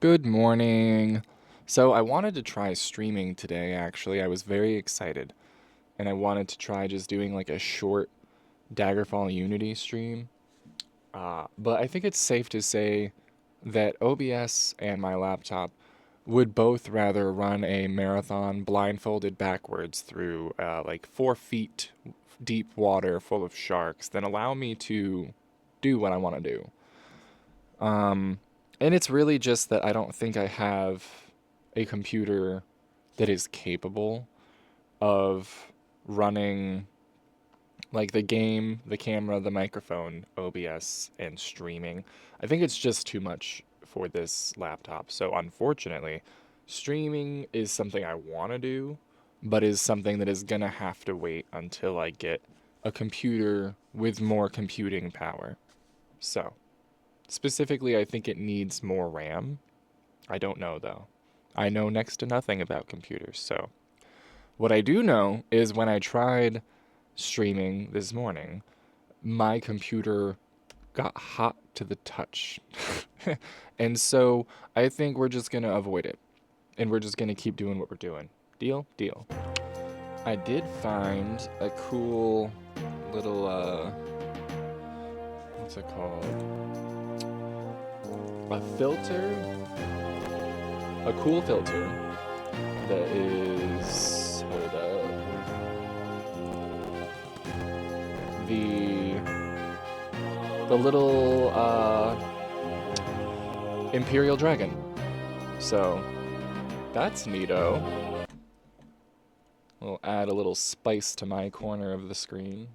Good morning. So I wanted to try streaming today, actually. I was very excited. And I wanted to try just doing like a short daggerfall Unity stream. But I think it's safe to say that OBS and my laptop would both rather run a marathon blindfolded backwards through like 4 feet deep water full of sharks than allow me to do what I want to do. Um, and it's really just that I don't think I have a computer that is capable of running like the game, the camera, the microphone, OBS, and streaming. I think it's just too much for this laptop. So unfortunately, streaming is something I want to do, but is something that is gonna have to wait until I get a computer with more computing power. So, specifically, I think it needs more RAM. I don't know though. I know next to nothing about computers, so. What I do know is when I tried streaming this morning, my computer got hot to the touch. And so I think we're just going to avoid it. And we're just going to keep doing what we're doing. Deal? Deal. I did find a cool little, what's it called? A filter. A cool filter that is, hold up, the little Imperial Dragon. So that's neato. We'll add a little spice to my corner of the screen.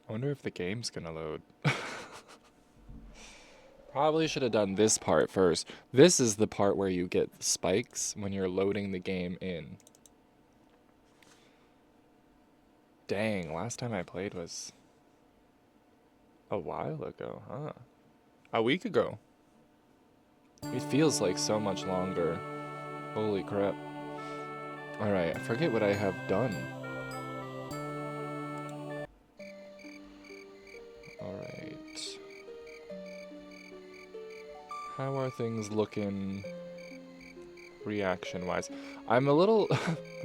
I wonder if the game's gonna load. Probably should have done this part first. This is the part where you get the spikes when you're loading the game in. Dang, last time I played was a while ago, huh? A week ago. It feels like so much longer. Holy crap. Alright, I forget what I have done. Alright. How are things looking reaction-wise? I'm I'm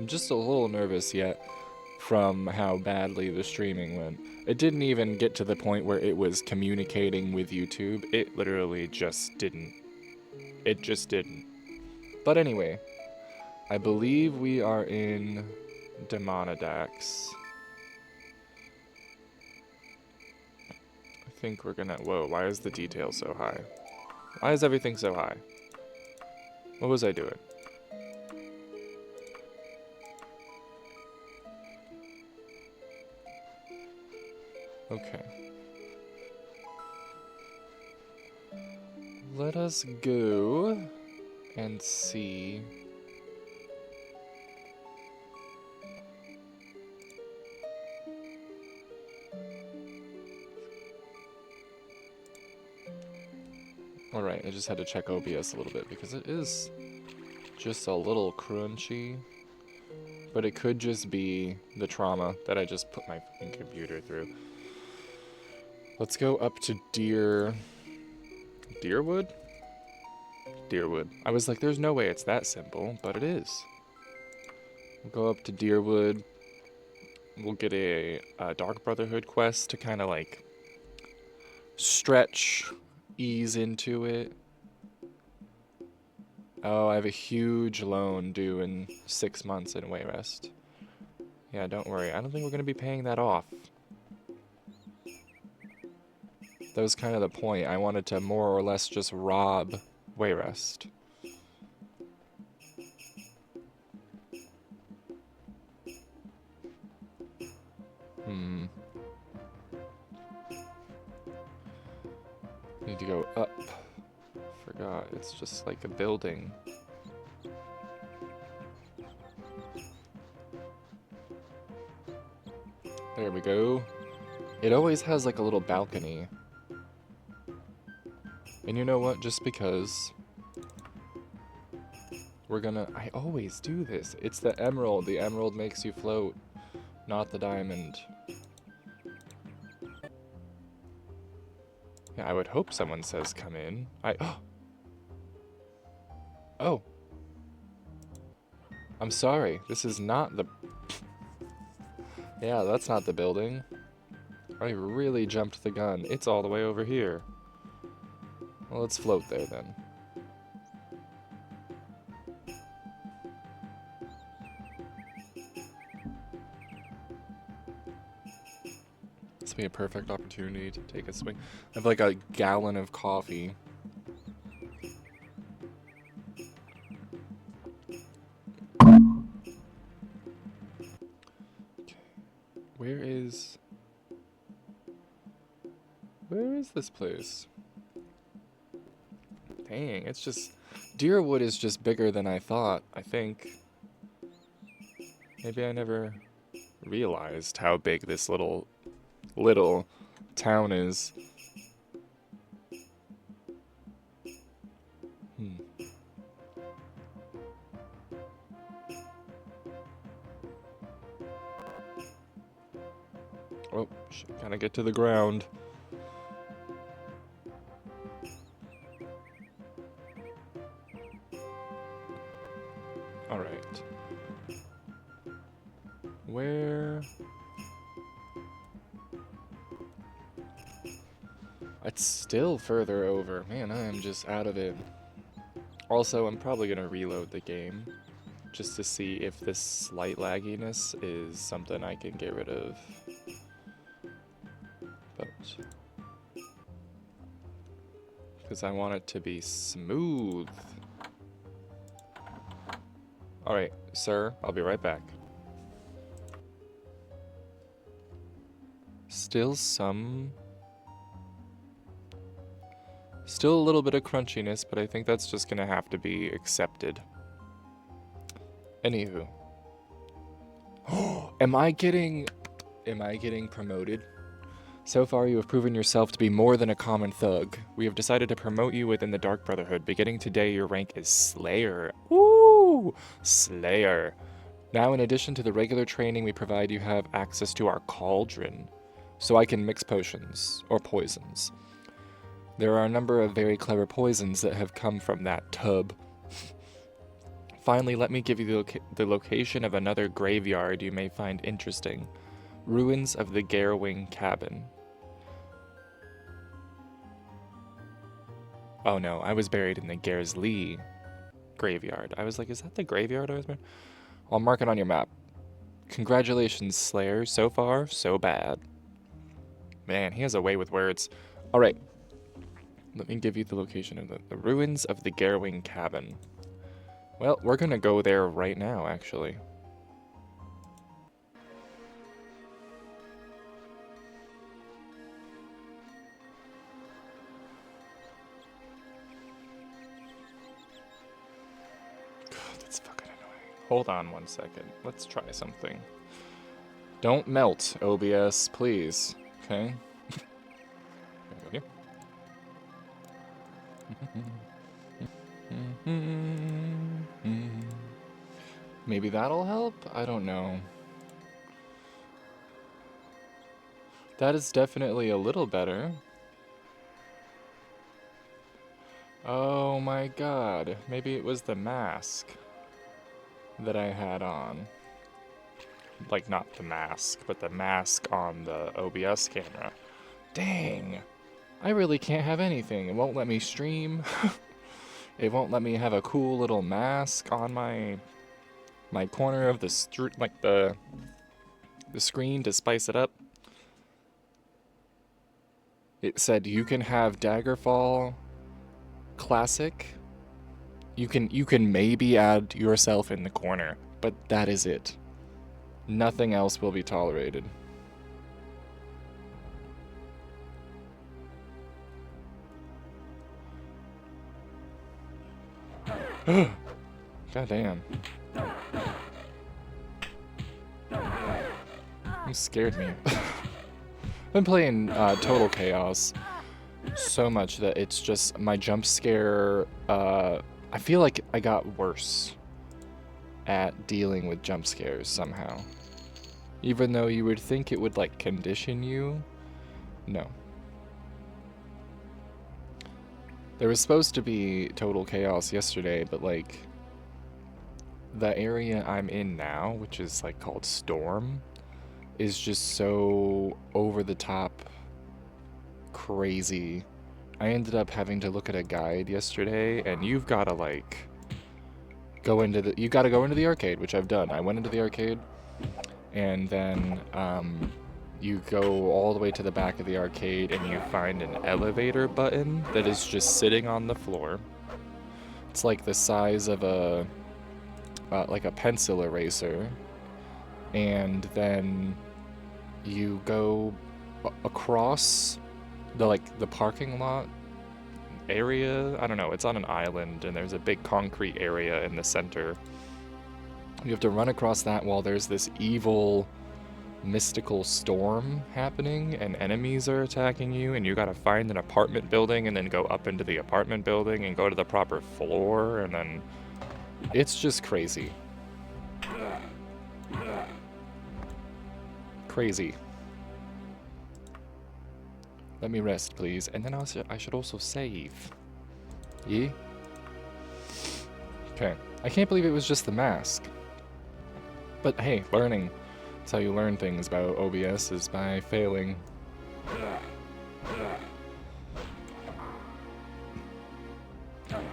just a little nervous yet from how badly the streaming went. It didn't even get to the point where it was communicating with YouTube. It literally just didn't. It just didn't. But anyway, I believe we are in Demonidax. I think we're gonna... Whoa, why is the detail so high? Why is everything so high? What was I doing? Okay. Let us go and see. Alright, I just had to check OBS a little bit because it is just a little crunchy. But it could just be the trauma that I just put my fucking computer through. Let's go up to Deerwood? Deerwood. I was like, there's no way it's that simple, but it is. We'll go up to Deerwood. We'll get a Dark Brotherhood quest to kind of like stretch, ease into it. Oh, I have a huge loan due in 6 months in Wayrest. Yeah, don't worry. I don't think we're going to be paying that off. That was kind of the point. I wanted to more or less just rob Wayrest. Need to go up. Forgot. It's just like a building. There we go. It always has like a little balcony. And you know what? Just because we're gonna... I always do this. It's the emerald. The emerald makes you float, not the diamond. Yeah, I would hope someone says come in. Oh. I'm sorry. This is not the... Yeah, that's not the building. I really jumped the gun. It's all the way over here. Well, let's float there then. This will be a perfect opportunity to take a swing. I have like a gallon of coffee. Okay. Where is this place? Dang, it's just... Deerwood is just bigger than I thought, I think. Maybe I never realized how big this little town is. Oh, shit, gotta get to the ground. Alright. Where... It's still further over. Man, I am just out of it. Also, I'm probably gonna reload the game just to see if this slight lagginess is something I can get rid of. But... because I want it to be smooth. Alright, sir, I'll be right back. Still a little bit of crunchiness, but I think that's just gonna have to be accepted. Anywho. Am I getting promoted? So far, you have proven yourself to be more than a common thug. We have decided to promote you within the Dark Brotherhood. Beginning today, your rank is Slayer. Woo! Slayer. Now, in addition to the regular training we provide, you have access to our cauldron, so I can mix potions, or poisons. There are a number of very clever poisons that have come from that tub. Finally, let me give you the location of another graveyard you may find interesting. Ruins of the Garwing Cabin. Oh no, I was buried in the Gareslee graveyard. I was like, is that the graveyard I was buried? I'll mark it on your map. Congratulations, Slayer. So far, so bad. Man, he has a way with words. Alright. Let me give you the location of the ruins of the Garwing Cabin. Well, we're gonna go there right now, actually. God, that's fucking annoying. Hold on one second. Let's try something. Don't melt, OBS, please. Okay? Go here. Maybe that'll help? I don't know. That is definitely a little better. Oh my god. Maybe it was the mask that I had on. Like, not the mask, but the mask on the OBS camera. Dang. I really can't have anything. It won't let me stream. It won't let me have a cool little mask on my corner of the the screen to spice it up. It said you can have daggerfall classic. You can maybe add yourself in the corner, but that is it. Nothing else will be tolerated. God damn. You scared me. I've been playing Total Chaos so much that it's just my jump scare. I feel like I got worse at dealing with jump scares somehow. Even though you would think it would like condition you. No. There was supposed to be total chaos yesterday, but like the area I'm in now, which is like called Storm, is just so over the top crazy. I ended up having to look at a guide yesterday, and you've got to like you got to go into the arcade, which I've done. I went into the arcade, and then you go all the way to the back of the arcade, and you find an elevator button that is just sitting on the floor. It's like the size of a like a pencil eraser, and then you go across the parking lot area. I don't know, it's on an island, and there's a big concrete area in the center. You have to run across that while there's this evil mystical storm happening, and enemies are attacking you, and you gotta find an apartment building and then go up into the apartment building and go to the proper floor, and then it's just crazy. Crazy. Let me rest, please. And then I should also save. Yeah? Okay. I can't believe it was just the mask. But hey, learning. That's how you learn things about OBS, is by failing.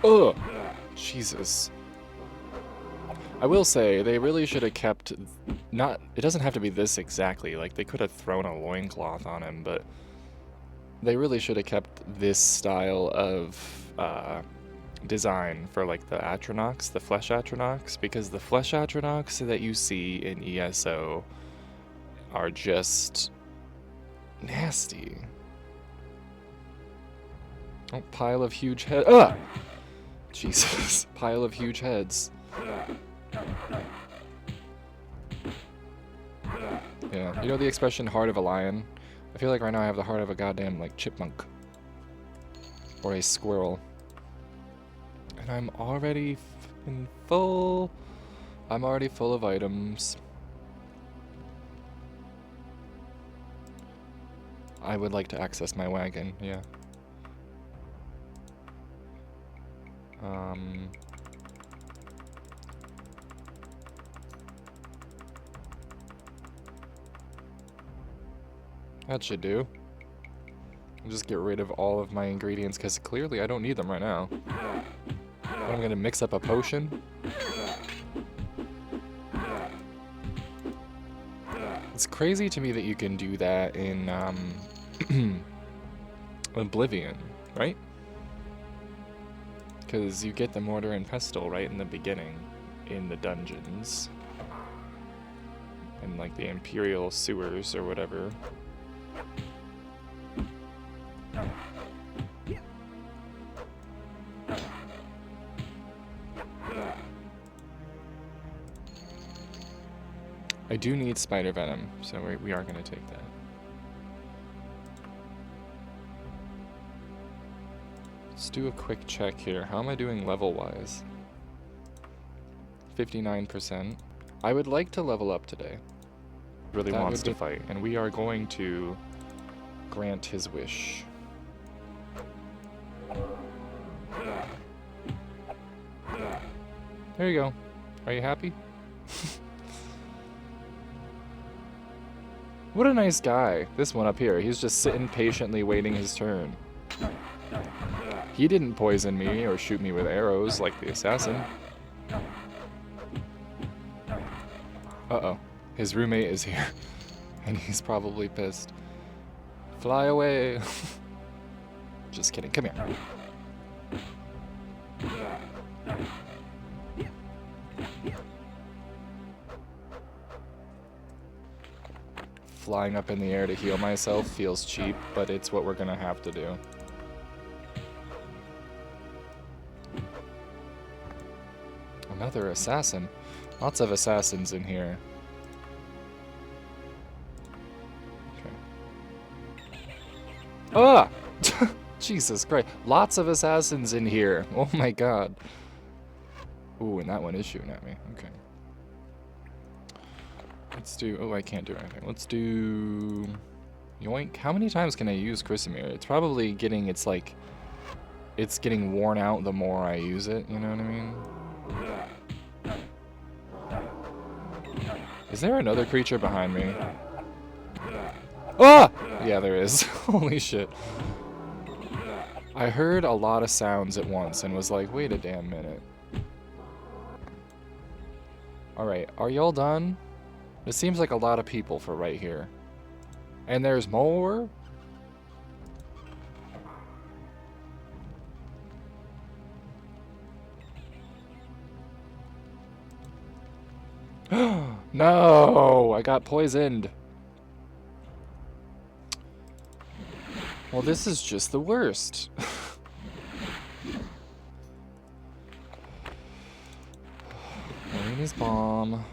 Ugh! Jesus. I will say, they really should have kept... It doesn't have to be this exactly. Like, they could have thrown a loincloth on him, but... They really should have kept this style of design for like the Atronachs, the flesh Atronachs, because the flesh Atronachs that you see in ESO are just nasty. Oh, pile of huge heads. Ah! Jesus. Pile of huge heads. Yeah, you know the expression heart of a lion? I feel like right now I have the heart of a goddamn, like, chipmunk. Or a squirrel. And I'm already full. I'm already full of items. I would like to access my wagon, yeah. That should do. I'll just get rid of all of my ingredients, because clearly I don't need them right now. But I'm gonna mix up a potion. It's crazy to me that you can do that in Oblivion, right? Because you get the mortar and pestle right in the beginning, in the dungeons. And like the Imperial sewers or whatever. I do need spider venom, so we are going to take that. Let's do a quick check here. How am I doing level-wise? 59%. I would like to level up today. Really wants to fight, and we are going to grant his wish. There you go. Are you happy? What a nice guy. This one up here. He's just sitting patiently waiting his turn. He didn't poison me or shoot me with arrows like the assassin. Uh-oh. His roommate is here. And he's probably pissed. Fly away. Just kidding. Come here. Flying up in the air to heal myself feels cheap, but it's what we're gonna have to do. Another assassin. Lots of assassins in here. Okay. Ah! Jesus Christ. Lots of assassins in here. Oh my god. Ooh, and that one is shooting at me. Okay. Let's do... Oh, I can't do anything. Let's do... Yoink. How many times can I use Chrysamere? It's probably getting its it's getting worn out the more I use it, you know what I mean? Is there another creature behind me? Ah! Yeah, there is. Holy shit. I heard a lot of sounds at once and was like, wait a damn minute. Alright, are y'all done? It seems like a lot of people for right here. And there's more? No! I got poisoned. Well, this is just the worst. Marina's bomb.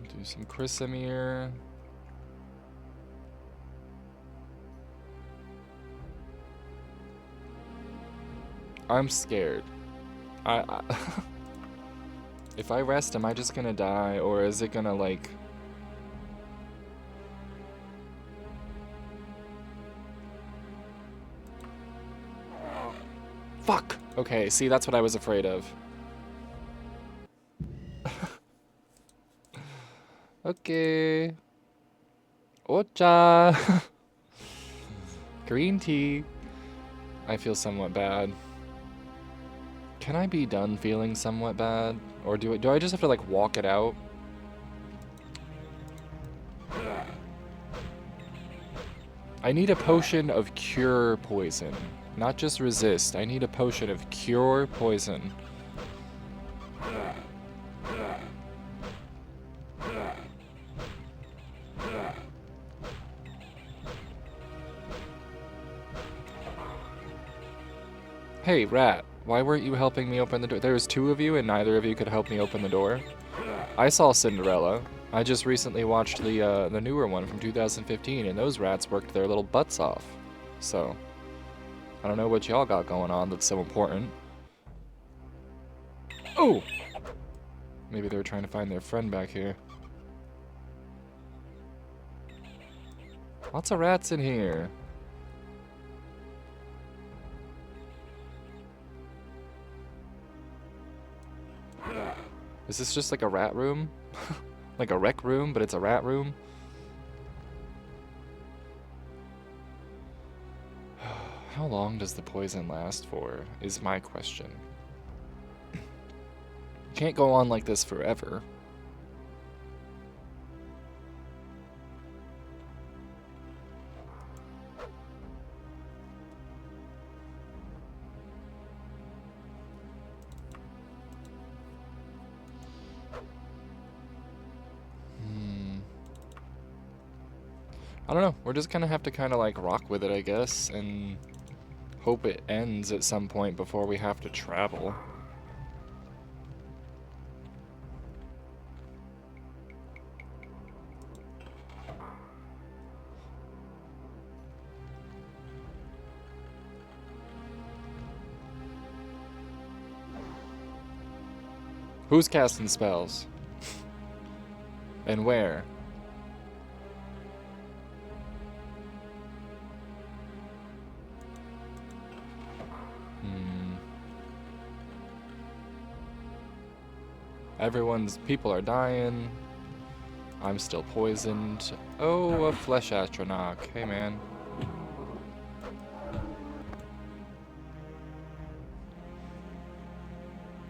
Do some Chrysamere. I'm scared. If I rest, am I just gonna die, or is it gonna, like... Fuck! Okay, see, that's what I was afraid of. Okay. Ocha! Green tea. I feel somewhat bad. Can I be done feeling somewhat bad? Or do I just have to, like, walk it out? I need a potion of cure poison. Not just resist. I need a potion of cure poison. Hey, rat. Why weren't you helping me open the door? There was two of you and neither of you could help me open the door. I saw Cinderella. I just recently watched the newer one from 2015, and those rats worked their little butts off. So, I don't know what y'all got going on that's so important. Oh! Maybe they were trying to find their friend back here. Lots of rats in here. Is this just like a rat room? Like a rec room, but it's a rat room? How long does the poison last for, is my question. Can't go on like this forever. I don't know. We're just gonna have to kind of like rock with it, I guess, and hope it ends at some point before we have to travel. Who's casting spells? And where? People are dying. I'm still poisoned. Oh, a flesh astronach. Hey, man.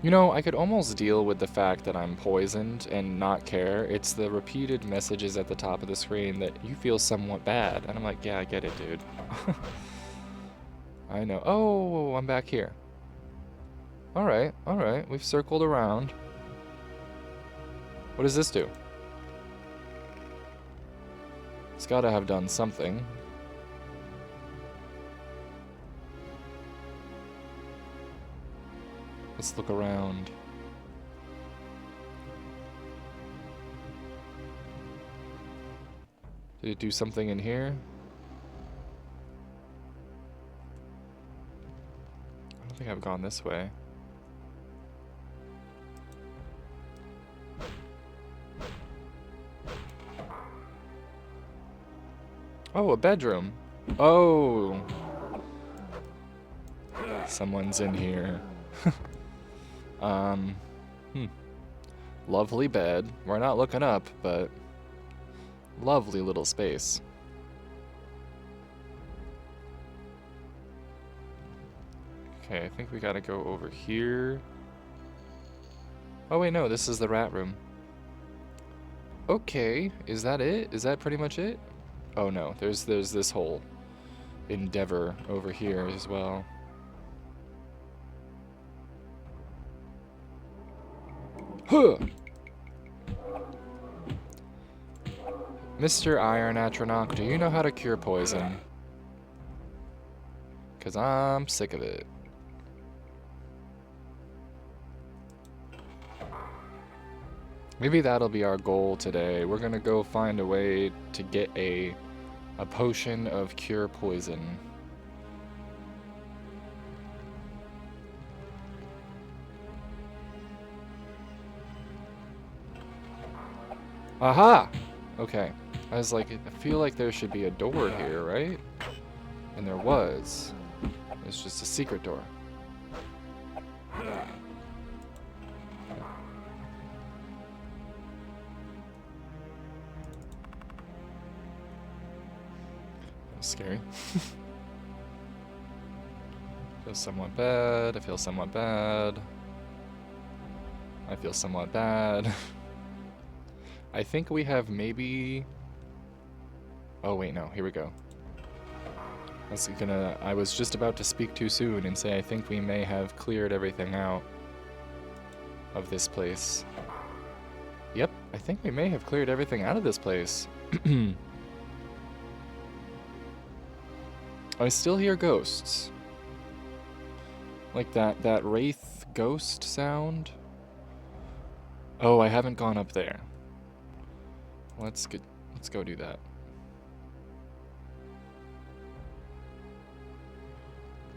You know, I could almost deal with the fact that I'm poisoned and not care. It's the repeated messages at the top of the screen that you feel somewhat bad. And I'm like, yeah, I get it, dude. I know. Oh, I'm back here. Alright, alright. We've circled around. What does this do? It's gotta have done something. Let's look around. Did it do something in here? I don't think I've gone this way. Oh, a bedroom. Oh. Someone's in here. um, Lovely bed. We're not looking up, but lovely little space. Okay, I think we gotta go over here. Oh wait, no, this is the rat room. Okay, is that it? Is that pretty much it? Oh no, there's this whole endeavor over here as well. Huh! Mr. Iron Atronach, do you know how to cure poison? 'Cause I'm sick of it. Maybe that'll be our goal today. We're gonna go find a way to get a potion of cure poison. Aha! Okay. I was like, I feel like there should be a door here, right? And there was. It's just a secret door. That's scary. Feel somewhat bad. I feel somewhat bad. I feel somewhat bad. I think we have maybe... Oh wait, no. Here we go. I was just about to speak too soon and say I think we may have cleared everything out of this place. Yep, I think we may have cleared everything out of this place. I still hear ghosts. Like that wraith ghost sound. Oh, I haven't gone up there. Let's go do that.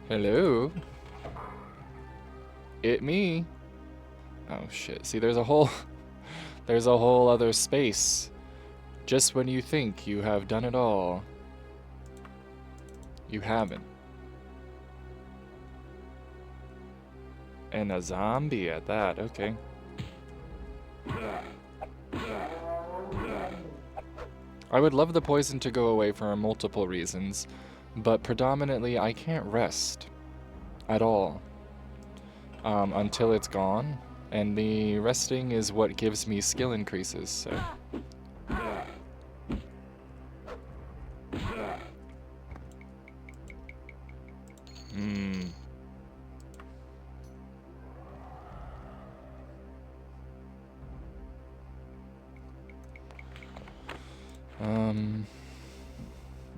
Hello? It me? Oh shit. See, there's a whole other space. Just when you think you have done it all, you haven't. And a zombie at that, okay. I would love the poison to go away for multiple reasons, but predominantly I can't rest at all until it's gone, and the resting is what gives me skill increases, so.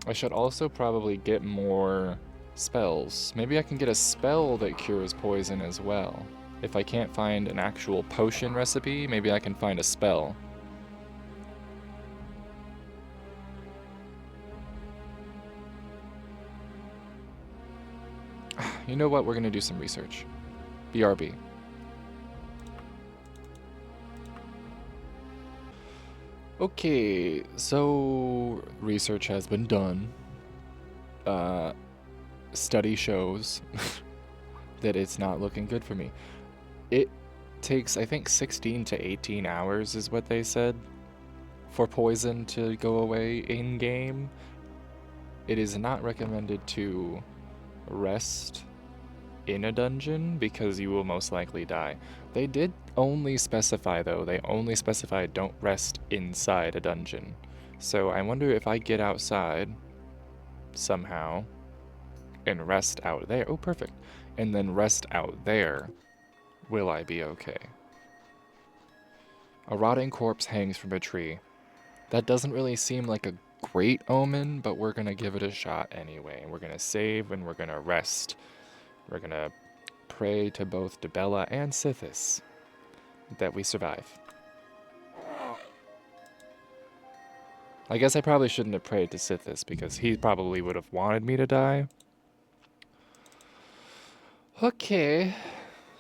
I should also probably get more spells. Maybe I can get a spell that cures poison as well. If I can't find an actual potion recipe, maybe I can find a spell. You know what? We're gonna do some research. BRB. Okay, so research has been done. Study shows that it's not looking good for me. It takes, I think, 16 to 18 hours is what they said for poison to go away in-game. It is not recommended to rest in a dungeon because you will most likely die. They did only specify, though, they only specified don't rest inside a dungeon. So I wonder if I get outside somehow and rest out there. Oh, perfect. And then rest out there. Will I be okay? A rotting corpse hangs from a tree. That doesn't really seem like a great omen, but we're gonna give it a shot anyway. We're gonna save and we're gonna rest. We're gonna pray to both Dibella and Sithis that we survive. I guess I probably shouldn't have prayed to Sithis because he probably would have wanted me to die. Okay,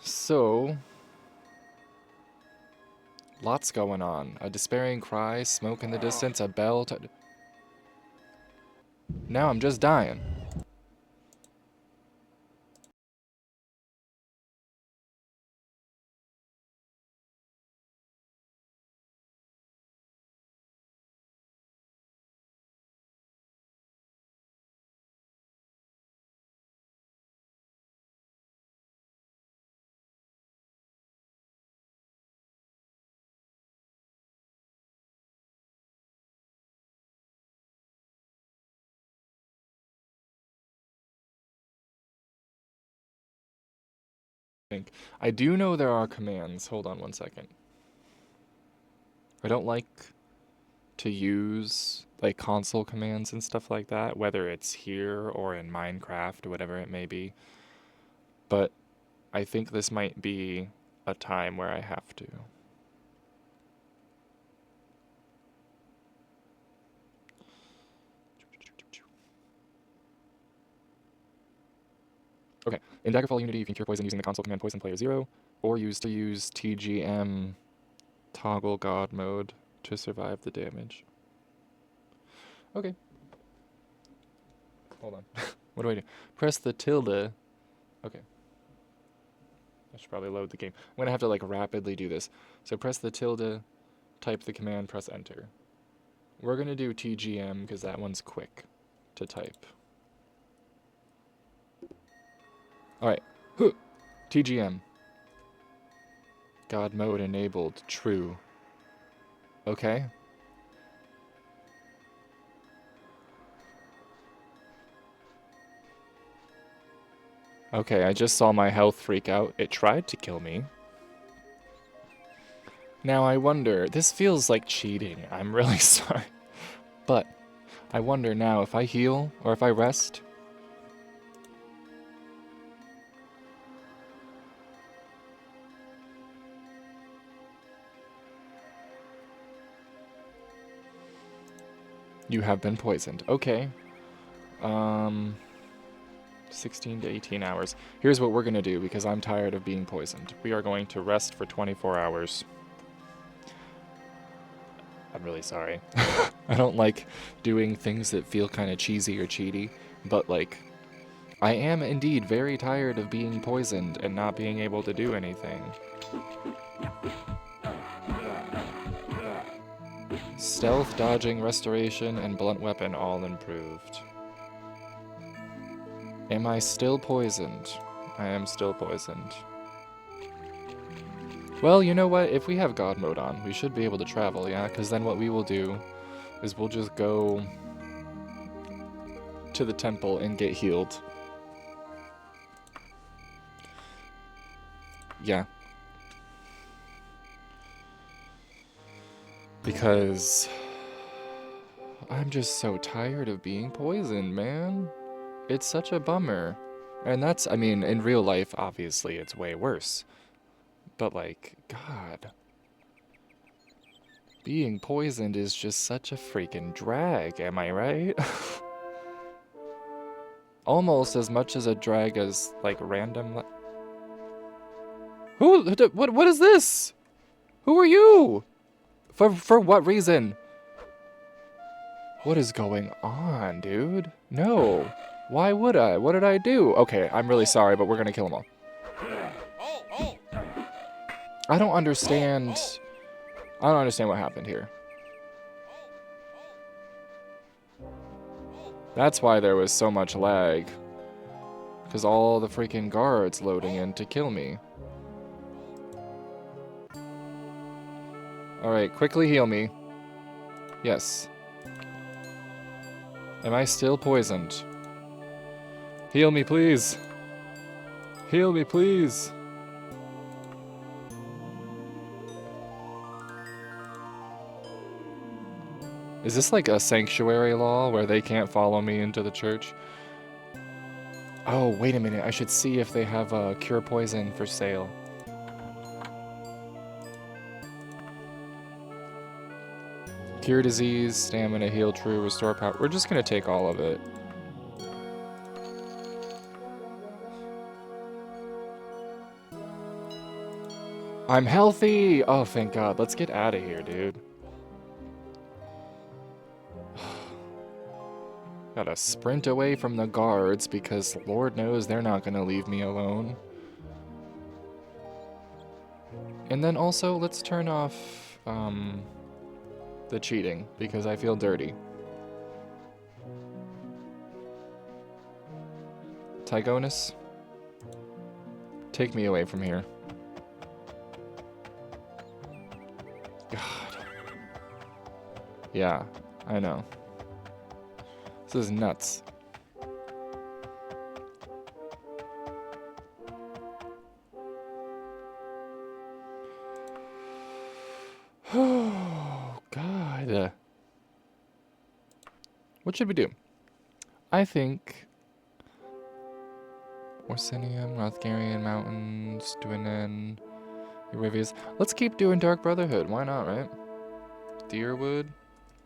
so lots going on. A despairing cry, smoke in the distance, a bell. Now I'm just dying. think. I do know there are commands. Hold on one second. I don't like to use like console commands and stuff like that, whether it's here or in Minecraft or whatever it may be. But I think this might be a time where I have to. Okay, in Daggerfall Unity, you can cure poison using the console command poison player 0, or use TGM toggle god mode to survive the damage. Okay. Hold on. What do I do? Press the tilde. Okay. I should probably load the game. I'm going to have to like rapidly do this. So press the tilde, type the command, press enter. We're going to do TGM because that one's quick to type. Alright. TGM. God mode enabled. True. Okay. Okay, I just saw my health freak out. It tried to kill me. Now I wonder, this feels like cheating. I'm really sorry. But I wonder now if I heal or if I rest. You have been poisoned. Okay. 16 to 18 hours. Here's what we're going to do because I'm tired of being poisoned. We are going to rest for 24 hours. I'm really sorry. I don't like doing things that feel kind of cheesy or cheaty, but like, I am indeed very tired of being poisoned and not being able to do anything. Stealth, dodging, restoration, and blunt weapon all improved. Am I still poisoned? I am still poisoned. Well, you know what? If we have God mode on, we should be able to travel, yeah? Because then what we will do is we'll just go to the temple and get healed. Yeah. Because I'm just so tired of being poisoned, man. It's such a bummer. And that's, I mean, in real life, obviously, it's way worse. But, like, God. Being poisoned is just such a freaking drag, am I right? Almost as much as a drag as, like, random... What is this? Who are you? For what reason? What is going on, dude? No. Why would I? What did I do? Okay, I'm really sorry, but we're gonna kill them all. I don't understand what happened here. That's why there was so much lag. Because all the freaking guards loading in to kill me. Alright, quickly heal me. Yes. Am I still poisoned? Heal me, please. Heal me, please. Is this like a sanctuary law where they can't follow me into the church? Oh, wait a minute. I should see if they have a cure poison for sale. Cure disease, stamina, heal true, restore power. We're just gonna take all of it. I'm healthy! Oh, thank God. Let's get out of here, dude. Gotta sprint away from the guards because Lord knows they're not gonna leave me alone. And then also, let's turn off, the cheating because I feel dirty. Tygonus, take me away from here. God. Yeah, I know. This is nuts. God. What should we do? I think Orsinium, Rothgarian Mountains, Dwinnen, Eurivius. Let's keep doing Dark Brotherhood. Why not, right? Deerwood.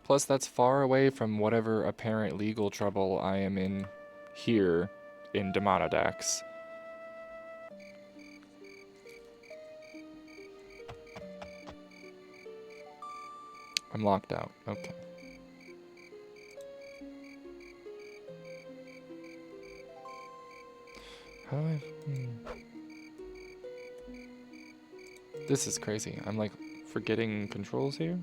Plus, that's far away from whatever apparent legal trouble I am in here in Demonodax. I'm locked out. Okay. How do I... This is crazy. I'm like forgetting controls here.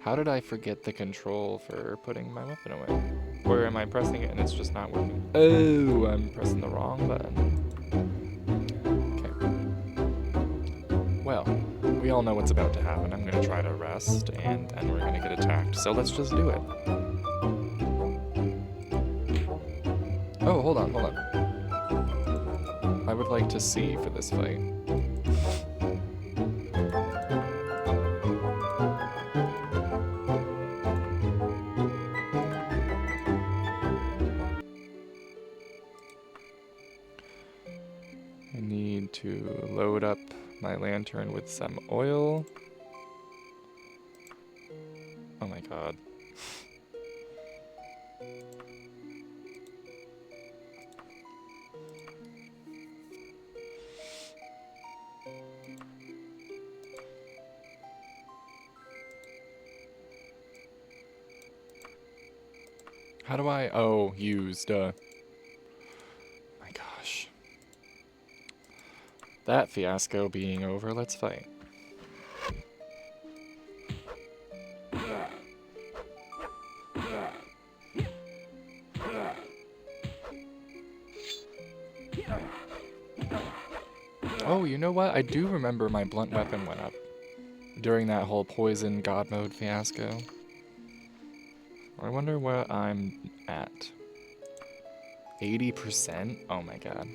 How did I forget the control for putting my weapon away? Or am I pressing it and it's just not working? Oh, I'm pressing the wrong button. Okay. Well, we all know what's about to happen. I'm gonna try to rest and then we're gonna get attacked. So let's just do it. Oh, hold on, hold on. I would like to see for this fight. I need to load up my lantern with some oil. Oh my god. How do I... Oh, used. My gosh. That fiasco being over, let's fight. Oh, you know what? I do remember my blunt weapon went up during that whole poison god mode fiasco. I wonder what I'm at. 80%? Oh my god.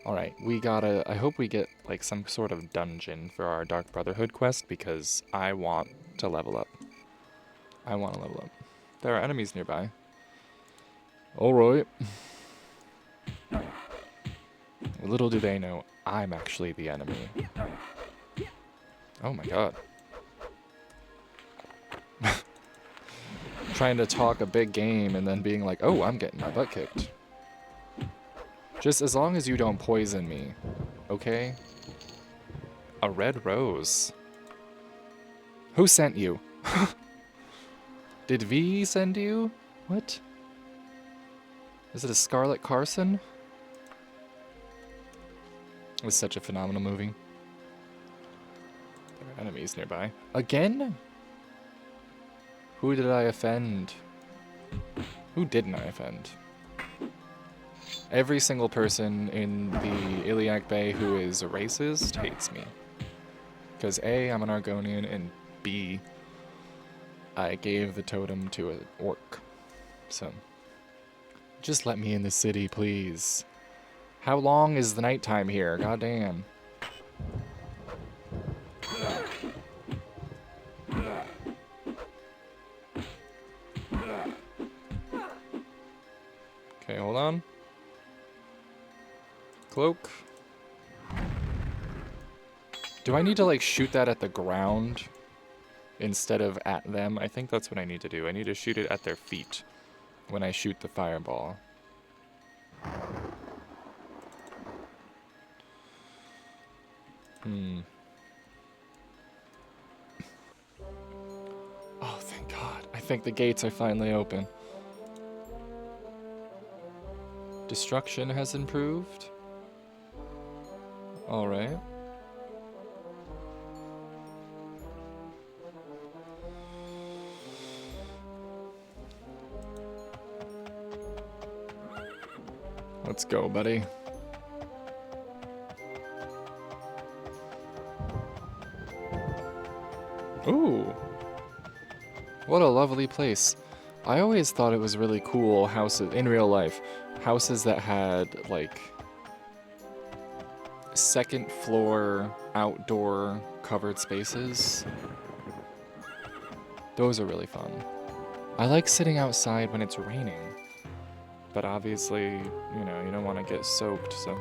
Alright, we gotta... I hope we get, like, some sort of dungeon for our Dark Brotherhood quest, because I want to level up. I want to level up. There are enemies nearby. Alright. Little do they know, I'm actually the enemy. Oh my god. Trying to talk a big game and then being like, oh, I'm getting my butt kicked. Just as long as you don't poison me, okay? A red rose. Who sent you? Did V send you? What? Is it a Scarlet Carson? It was such a phenomenal movie. There are enemies nearby. Again? Who did I offend? Who didn't I offend? Every single person in the Iliac Bay who is a racist hates me. Because A, I'm an Argonian, and B, I gave the totem to an orc. So, just let me in the city, please. How long is the nighttime here? Goddamn. Okay, hold on. Cloak. Do I need to, like, shoot that at the ground instead of at them? I think that's what I need to do. I need to shoot it at their feet when I shoot the fireball. Oh, thank God. I think the gates are finally open. Destruction has improved. Alright. Let's go, buddy. Ooh. What a lovely place. I always thought it was really cool houses, in real life, houses that had, like, second floor outdoor covered spaces. Those are really fun. I like sitting outside when it's raining, but obviously, you know, you don't want to get soaked, so.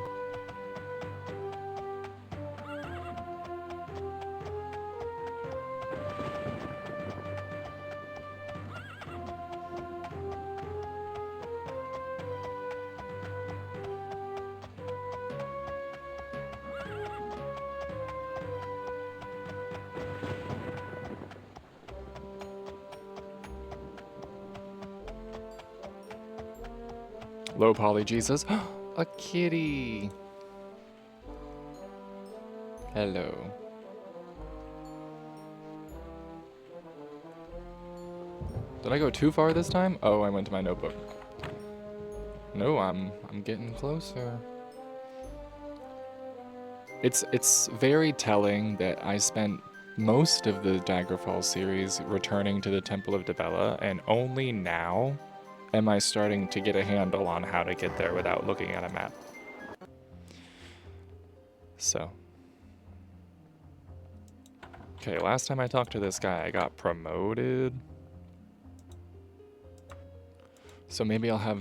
Low poly Jesus. A kitty. Hello. Did I go too far this time? Oh, I went to my notebook. No, I'm getting closer. It's very telling that I spent most of the Daggerfall series returning to the Temple of Dibella, and only now am I starting to get a handle on how to get there without looking at a map. So. Okay, last time I talked to this guy, I got promoted. So maybe I'll have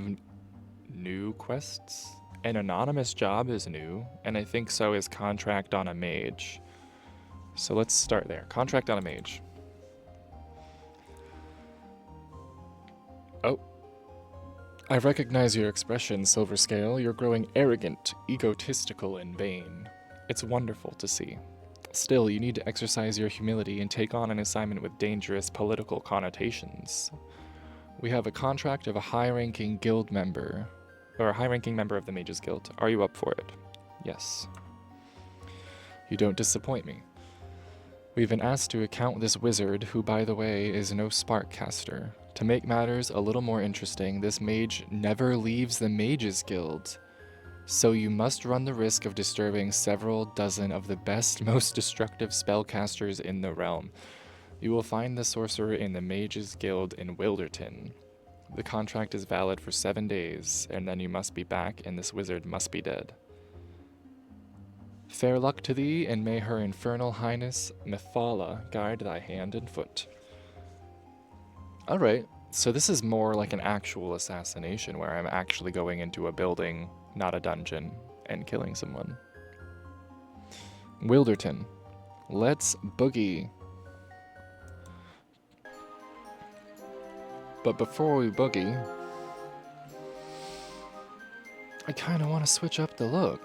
new quests? An anonymous job is new, and I think so is contract on a mage. So let's start there. Contract on a mage. Oh. I recognize your expression, Silverscale. You're growing arrogant, egotistical, and vain. It's wonderful to see. Still, you need to exercise your humility and take on an assignment with dangerous political connotations. We have a contract of a high-ranking guild member, or a high-ranking member of the Mages Guild. Are you up for it? Yes. You don't disappoint me. We've been asked to account this wizard, who, by the way, is no spark caster. To make matters a little more interesting, this mage never leaves the Mages Guild. So you must run the risk of disturbing several dozen of the best, most destructive spellcasters in the realm. You will find the sorcerer in the Mages Guild in Wilderton. The contract is valid for 7 days, and then you must be back, and this wizard must be dead. Fair luck to thee, and may her infernal highness, Mephala, guide thy hand and foot. Alright, so this is more like an actual assassination, where I'm actually going into a building, not a dungeon, and killing someone. Wilderton. Let's boogie. But before we boogie, I kind of want to switch up the look.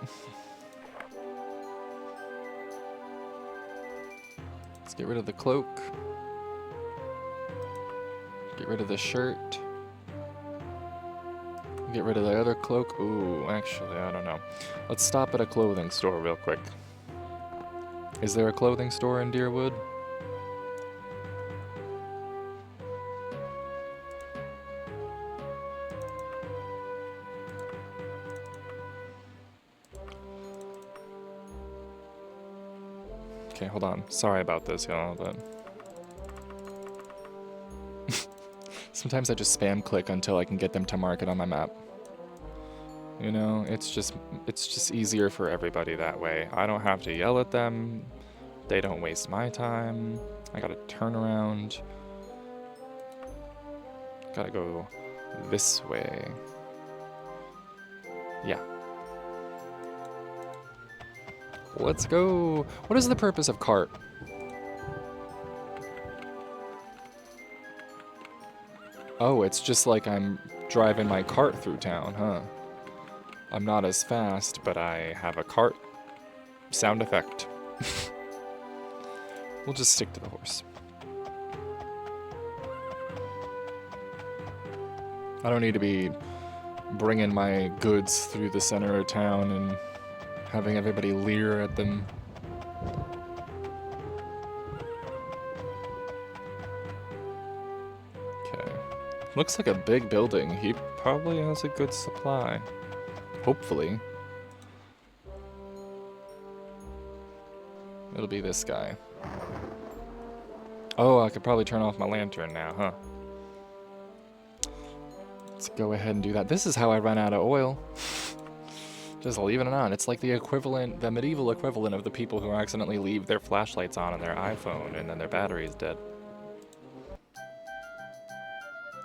Let's get rid of the cloak. Get rid of the shirt. Get rid of the other cloak. Ooh, actually, I don't know. Let's stop at a clothing store real quick. Is there a clothing store in Deerwood? Okay, hold on. Sorry about this, y'all, but sometimes I just spam click until I can get them to mark it on my map. You know, it's just easier for everybody that way. I don't have to yell at them. They don't waste my time. I gotta turn around. Gotta go this way. Yeah. Let's go. What is the purpose of cart? Oh, it's just like I'm driving my cart through town, huh? I'm not as fast, but I have a cart sound effect. We'll just stick to the horse. I don't need to be bringing my goods through the center of town and having everybody leer at them. Okay. Looks like a big building. He probably has a good supply. Hopefully. It'll be this guy. Oh, I could probably turn off my lantern now, huh? Let's go ahead and do that. This is how I run out of oil. Just leaving it on. It's like the equivalent, the medieval equivalent of the people who accidentally leave their flashlights on their iPhone and then their battery's dead.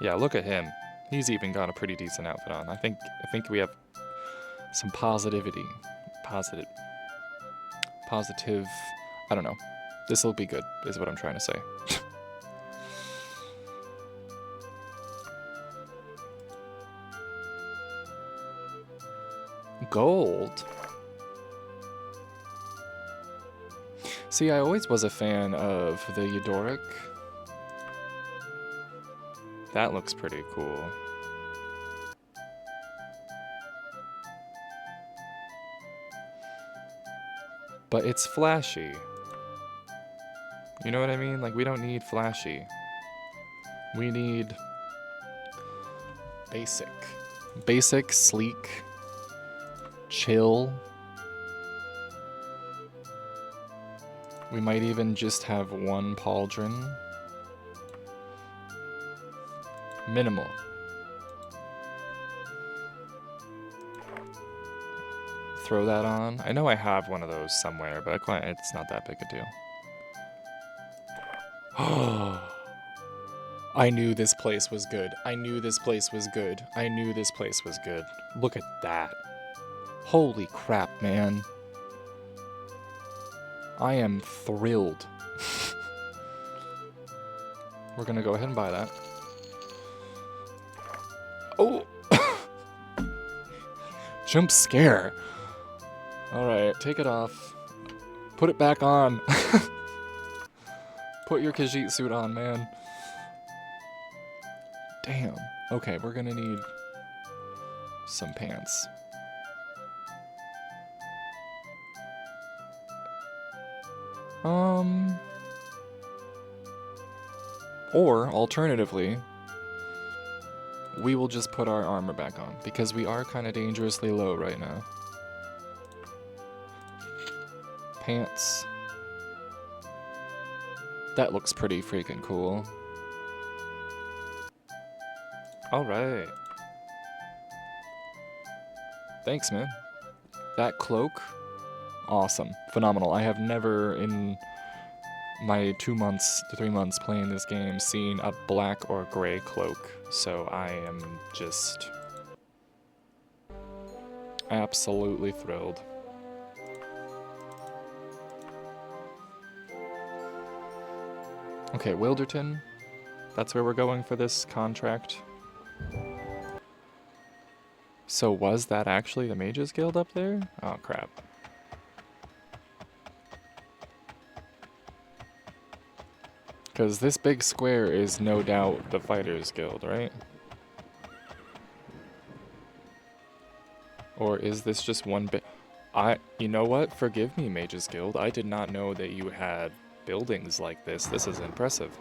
Yeah, look at him. He's even got a pretty decent outfit on. I think we have some positivity. Positive. I don't know. This'll be good, is what I'm trying to say. Gold? See, I always was a fan of the Eudoric. That looks pretty cool. But it's flashy. You know what I mean? Like, we don't need flashy. We need basic. Basic, sleek, chill. We might even just have one pauldron. Minimal. Throw that on. I know I have one of those somewhere, but it's not that big a deal. I knew this place was good. I knew this place was good. I knew this place was good. Look at that. Holy crap, man. I am thrilled. We're gonna go ahead and buy that. Oh! Jump scare. Alright, take it off. Put it back on. Put your Khajiit suit on, man. Damn. Okay, we're gonna need some pants. Or, alternatively, we will just put our armor back on, because we are kind of dangerously low right now. Pants. That looks pretty freaking cool. Alright. Thanks, man. That cloak, awesome. Phenomenal. I have never in my 2 months to 3 months playing this game seen a black or gray cloak, so I am just absolutely thrilled. Okay, Wilderton. That's where we're going for this contract. So was that actually the Mages Guild up there? Oh, crap. Because this big square is no doubt the Fighters Guild, right? Or is this just one bit? You know what? Forgive me, Mages Guild. I did not know that you had buildings like this. This is impressive.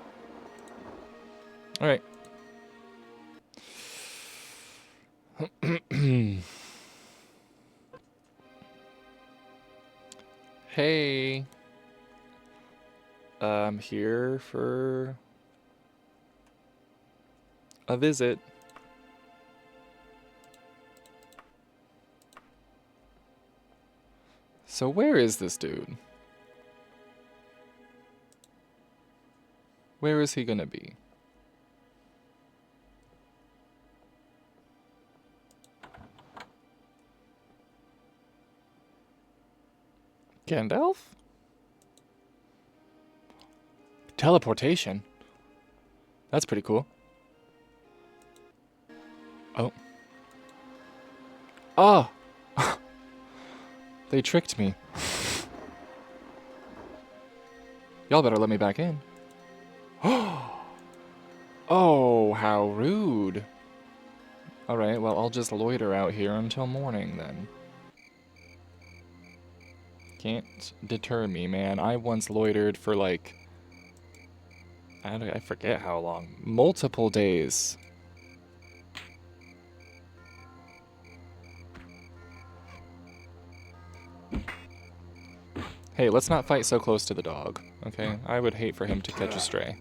Alright. Hey. I'm here for a visit. So where is this dude? Where is he gonna be? Gandalf? Teleportation? That's pretty cool. Oh. Oh! They tricked me. Y'all better let me back in. Oh, how rude. Alright, well, I'll just loiter out here until morning, then. Can't deter me, man. I once loitered for, like... I forget how long. Multiple days. Hey, let's not fight so close to the dog, okay? I would hate for him to catch a stray.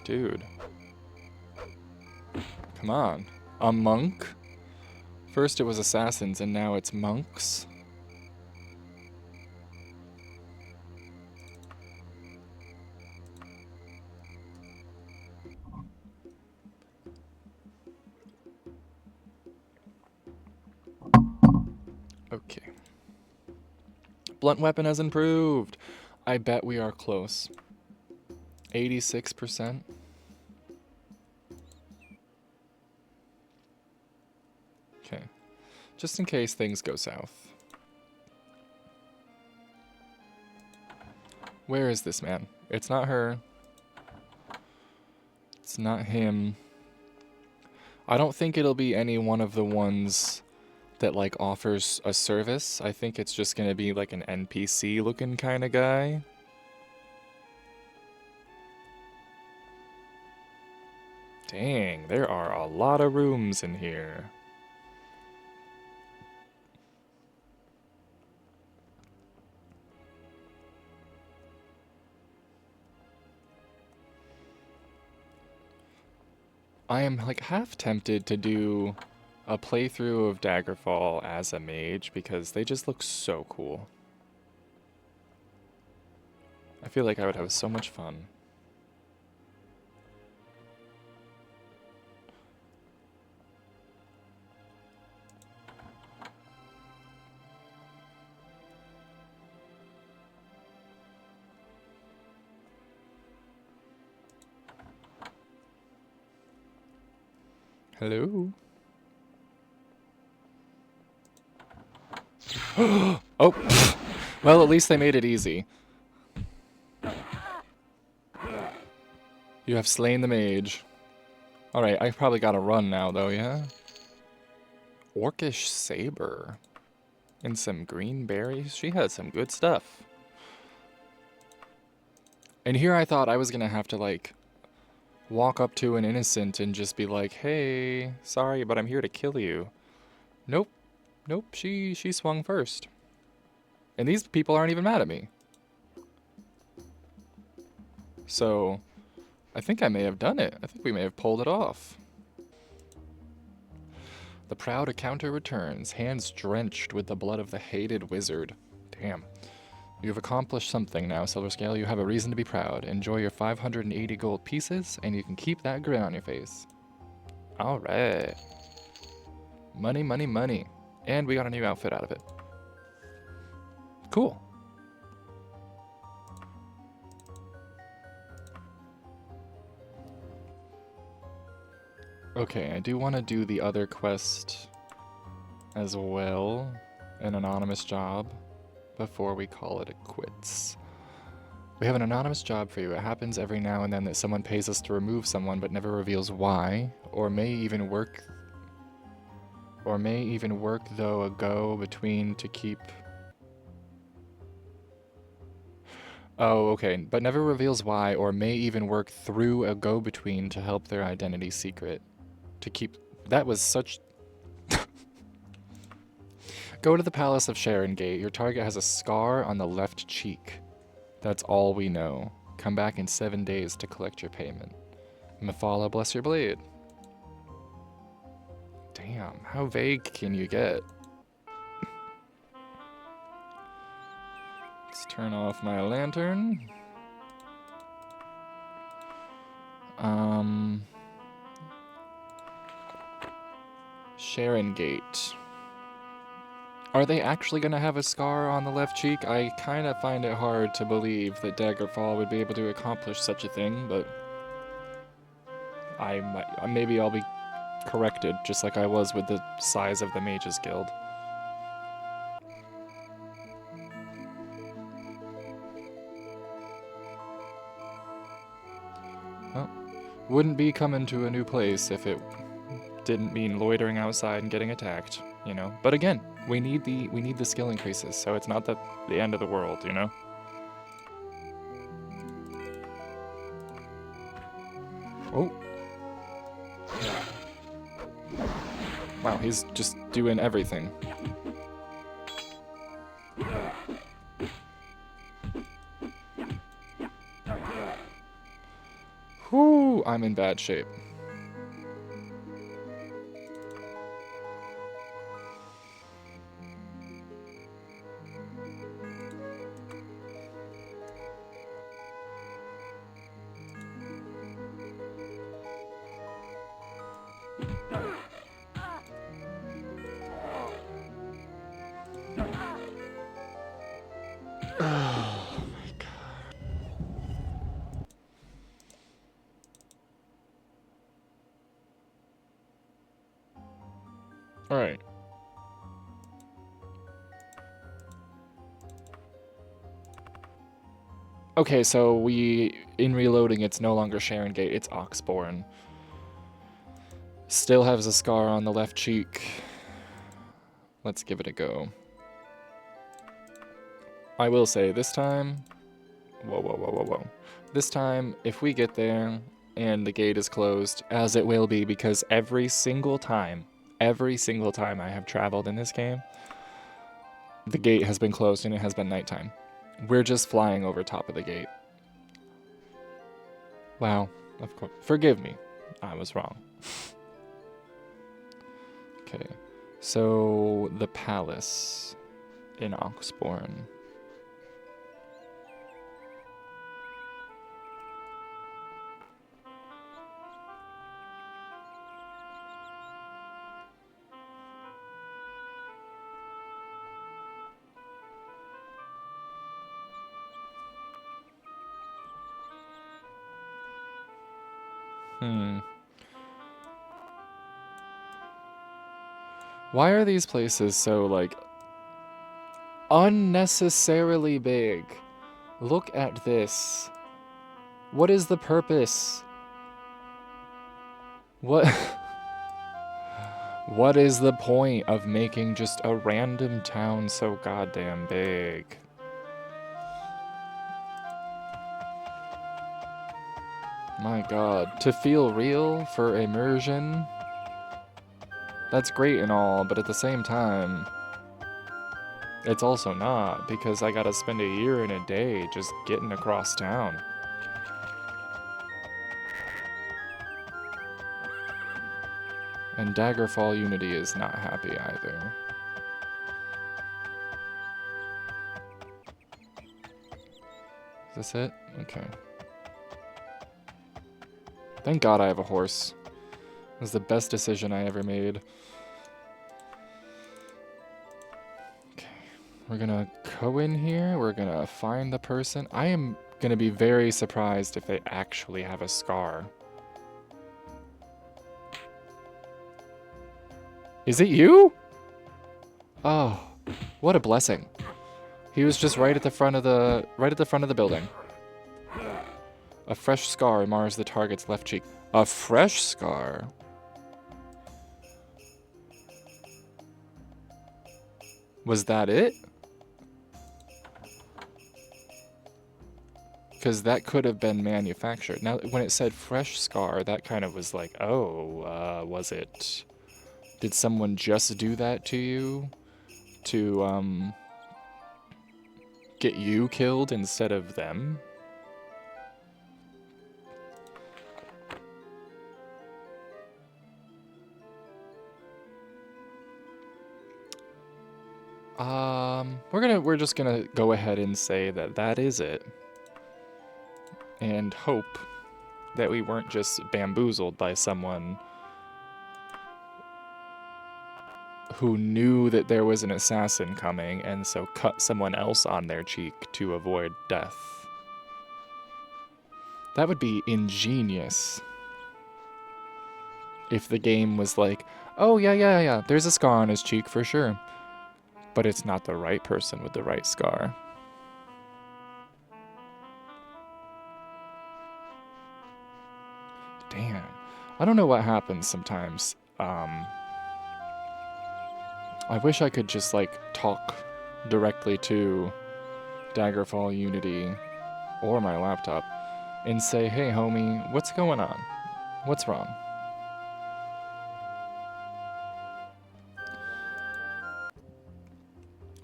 Dude. Come on. A monk? First it was assassins and now it's monks? Okay. Blunt weapon has improved. I bet we are close. 86%. Okay. Just in case things go south. Where is this man? It's not her. It's not him. I don't think it'll be any one of the ones that like offers a service. I think it's just gonna be like an NPC looking kind of guy. Dang, there are a lot of rooms in here. I am like half tempted to do a playthrough of Daggerfall as a mage because they just look so cool. I feel like I would have so much fun. Hello? Oh! Well, at least they made it easy. You have slain the mage. Alright, I probably gotta run now, though, yeah? Orcish saber. And some green berries. She had some good stuff. And here I thought I was gonna have to, like, walk up to an innocent and just be like, hey, sorry, but I'm here to kill you. Nope. Nope, she swung first. And these people aren't even mad at me. So, I think I may have done it. I think we may have pulled it off. The proud encounter returns, hands drenched with the blood of the hated wizard. Damn. You've accomplished something now, Silverscale. You have a reason to be proud. Enjoy your 580 gold pieces, and you can keep that grin on your face. Alright. Money, money, money. And we got a new outfit out of it. Cool. Okay, I do want to do the other quest as well. An anonymous job. Before we call it a quits. We have an anonymous job for you. It happens every now and then that someone pays us to remove someone but never reveals why, or may even work though a go-between to keep... Oh, okay, but never reveals why, or may even work through a go-between to help their identity secret. To keep... That was such... Go to the Palace of Sharon Gate. Your target has a scar on the left cheek. That's all we know. Come back in 7 days to collect your payment. Mephala, bless your blade. Damn, how vague can you get? Let's turn off my lantern. Sharon Gate. Are they actually going to have a scar on the left cheek? I kind of find it hard to believe that Daggerfall would be able to accomplish such a thing, but maybe I'll be corrected, just like I was with the size of the Mages Guild. Well, wouldn't be coming to a new place if it didn't mean loitering outside and getting attacked, you know? But again, we need the skill increases, so it's not the end of the world, you know? Oh. Wow, he's just doing everything. Whew. Ooh, I'm in bad shape. Oh my god. Alright. Okay, so in reloading, it's no longer Sharon Gate, it's Oxbourne. Still has a scar on the left cheek. Let's give it a go. I will say, this time... Whoa. This time, if we get there and the gate is closed, as it will be, because every single time I have traveled in this game, the gate has been closed and it has been nighttime. We're just flying over top of the gate. Wow, of course. Forgive me. I was wrong. Okay, so the palace in Oxbourne. Why are these places so, like, unnecessarily big? Look at this. What is the purpose? What is the point of making just a random town so goddamn big? My god, to feel real for immersion? That's great and all, but at the same time, it's also not, because I gotta spend a year and a day just getting across town. And Daggerfall Unity is not happy either. Is this it? Okay. Thank God I have a horse. It was the best decision I ever made. Okay. We're gonna go in here. We're gonna find the person. I am gonna be very surprised if they actually have a scar. Is it you? Oh, what a blessing. He was just right at the front of the building. A fresh scar mars the target's left cheek. A fresh scar? Was that it? Because that could have been manufactured. Now, when it said fresh scar, that kind of was like, oh, was it... Did someone just do that to you? To, get you killed instead of them? We're just gonna go ahead and say that that is it. And hope that we weren't just bamboozled by someone who knew that there was an assassin coming and so cut someone else on their cheek to avoid death. That would be ingenious. If the game was like, oh yeah, there's a scar on his cheek for sure. But it's not the right person with the right scar. Damn. I don't know what happens sometimes. I wish I could just, like, talk directly to Daggerfall Unity or my laptop and say, hey, homie, what's going on? What's wrong?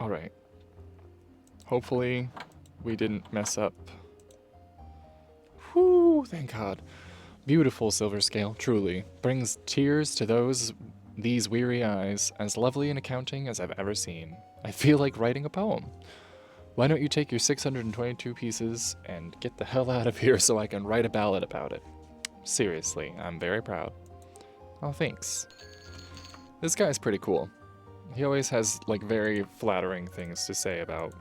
Alright. Hopefully, we didn't mess up. Whew, thank God. Beautiful silver scale, truly. Brings tears to these weary eyes, as lovely an accounting as I've ever seen. I feel like writing a poem. Why don't you take your 622 pieces and get the hell out of here so I can write a ballad about it? Seriously, I'm very proud. Oh, thanks. This guy's pretty cool. He always has, like, very flattering things to say about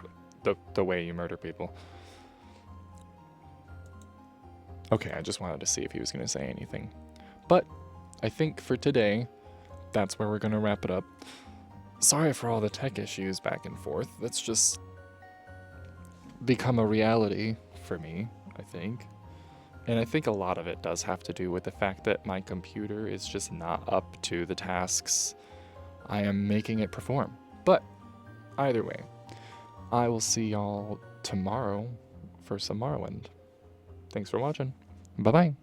the way you murder people. Okay, I just wanted to see if he was going to say anything. But I think for today, that's where we're going to wrap it up. Sorry for all the tech issues back and forth. That's just become a reality for me, I think. And I think a lot of it does have to do with the fact that my computer is just not up to the tasks I am making it perform. But either way, I will see y'all tomorrow for some Morrowind. Thanks for watching. Bye-bye.